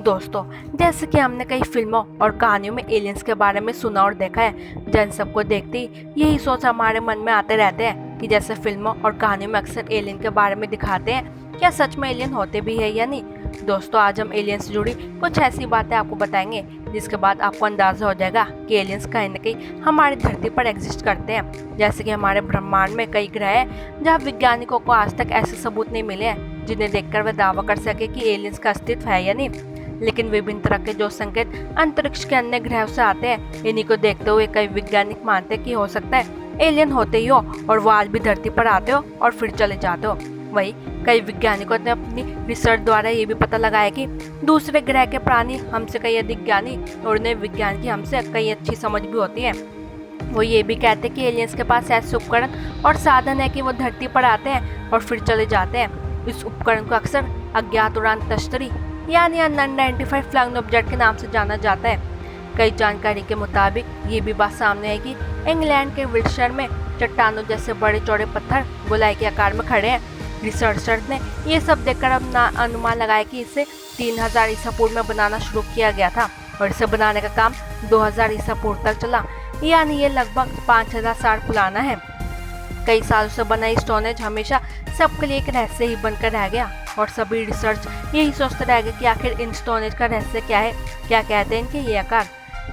दोस्तों, जैसे कि हमने कई फिल्मों और कहानियों में एलियंस के बारे में सुना और देखा है। जन सबको देखते ही यही सोच हमारे मन में आते रहते हैं कि जैसे फिल्मों और कहानियों में अक्सर एलियन के बारे में दिखाते हैं, क्या सच में एलियन होते भी है या नहीं। दोस्तों, आज हम एलियंस से जुड़ी कुछ ऐसी बातें आपको बताएंगे जिसके बाद आपको अंदाजा हो जाएगा कि एलियंस कहीं न कहीं हमारी धरती पर एग्जिस्ट करते हैं। जैसे कि हमारे ब्रह्मांड में कई ग्रह हैं जहाँ वैज्ञानिकों को आज तक ऐसे सबूत नहीं मिले हैं जिन्हें देखकर वे दावा कर सके कि एलियंस का अस्तित्व है या नहीं। लेकिन विभिन्न तरह के जो संकेत अंतरिक्ष के अन्य ग्रहों से आते हैं, इन्हीं को देखते हुए कई वैज्ञानिक मानते हैं कि हो सकता है एलियन होते ही हो और वो आज भी धरती पर आते हो और फिर चले जाते हो। वही कई वैज्ञानिकों ने अपनी रिसर्च द्वारा ये भी पता लगाया कि दूसरे ग्रह के प्राणी हमसे कई अधिक ज्ञानी और उन्हें विज्ञान की हमसे कई अच्छी समझ भी होती है। वो ये भी कहते हैं कि एलियंस के पास ऐसे उपकरण और साधन है कि वो धरती पर आते हैं और फिर चले जाते हैं। इस उपकरण को अक्सर अज्ञात उड़ान तश्तरी यानी अनआइडेंटिफाइड फ्लाइंग ऑब्जेक्ट के नाम से जाना जाता है। कई जानकारी के मुताबिक ये भी बात सामने है कि इंग्लैंड के विल्टशर में चट्टानों जैसे बड़े चौड़े पत्थर गोलाई के आकार में खड़े हैं। रिसर्चर्स ने ये सब देखकर अब अनुमान लगाया कि इसे 3000 ईसा पूर्व में बनाना शुरू किया गया था और इसे बनाने का काम 2000 ईसा पूर्व तक चला, यानी ये लगभग 5000 साल पुराना है। कई सालों से बना स्टोनेज हमेशा सबके लिए एक रहस्य ही बनकर रह गया और सभी रिसर्च यही सोचते रह गए कि आखिर इन स्टोनेज का रहस्य क्या है, क्या कहते हैं इनके ये आकार।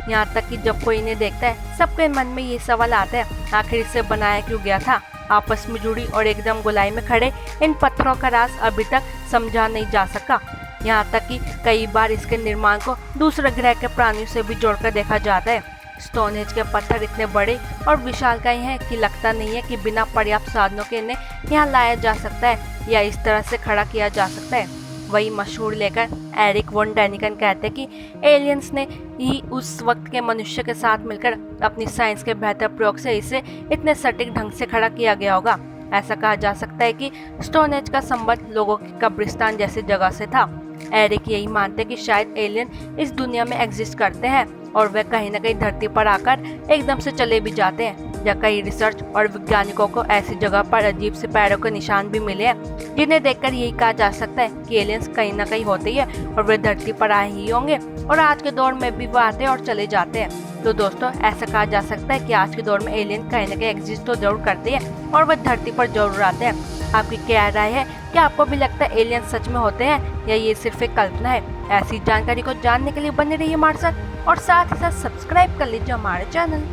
यहाँ तक कि जब कोई इन्हें देखता है सबके मन में ये सवाल आता है, आखिर इसे बनाया क्यों गया था। आपस में जुड़ी और एकदम गोलाई में खड़े इन पत्थरों का राज अभी तक समझा नहीं जा सका। यहाँ तक कि कई बार इसके निर्माण को दूसरे ग्रह के प्राणियों से भी जोड़कर देखा जाता है। स्टोनहेंज के पत्थर इतने बड़े और विशालकाय हैं कि लगता नहीं है कि बिना पर्याप्त साधनों के इन्हें यहाँ लाया जा सकता है या इस तरह से खड़ा किया जा सकता है। वही मशहूर लेखक एरिक वॉन डैनिकन कहते हैं कि एलियंस ने ही उस वक्त के मनुष्य के साथ मिलकर अपनी साइंस के बेहतर प्रयोग से इसे इतने सटीक ढंग से खड़ा किया गया होगा। ऐसा कहा जा सकता है कि स्टोनहेंज का संबंध लोगों के कब्रिस्तान जैसी जगह से था। एरिक यही मानते हैं कि शायद एलियन इस दुनिया में एग्जिस्ट करते हैं और वे कहीं न कहीं धरती पर आकर एकदम से चले भी जाते हैं। या कई रिसर्च और वैज्ञानिकों को ऐसी जगह पर अजीब से पैरों के निशान भी मिले हैं जिन्हें देखकर यही कहा जा सकता है कि एलियंस कहीं न कहीं होते ही है और वे धरती पर आए ही होंगे और आज के दौर में भी वो आते हैं और चले जाते हैं। तो दोस्तों, ऐसा कहा जा सकता है कि आज के दौर में एलियन कहीं न कहीं एग्जिस्ट तो जरूर करते हैं और वे धरती पर जरूर आते हैं। आपकी क्या राय है? क्या आपको भी लगता है एलियन सच में होते हैं या ये सिर्फ एक कल्पना है? ऐसी जानकारी को जानने के लिए बने रहिए हमारे साथ और साथ ही साथ सब्सक्राइब कर लीजिए हमारे चैनल।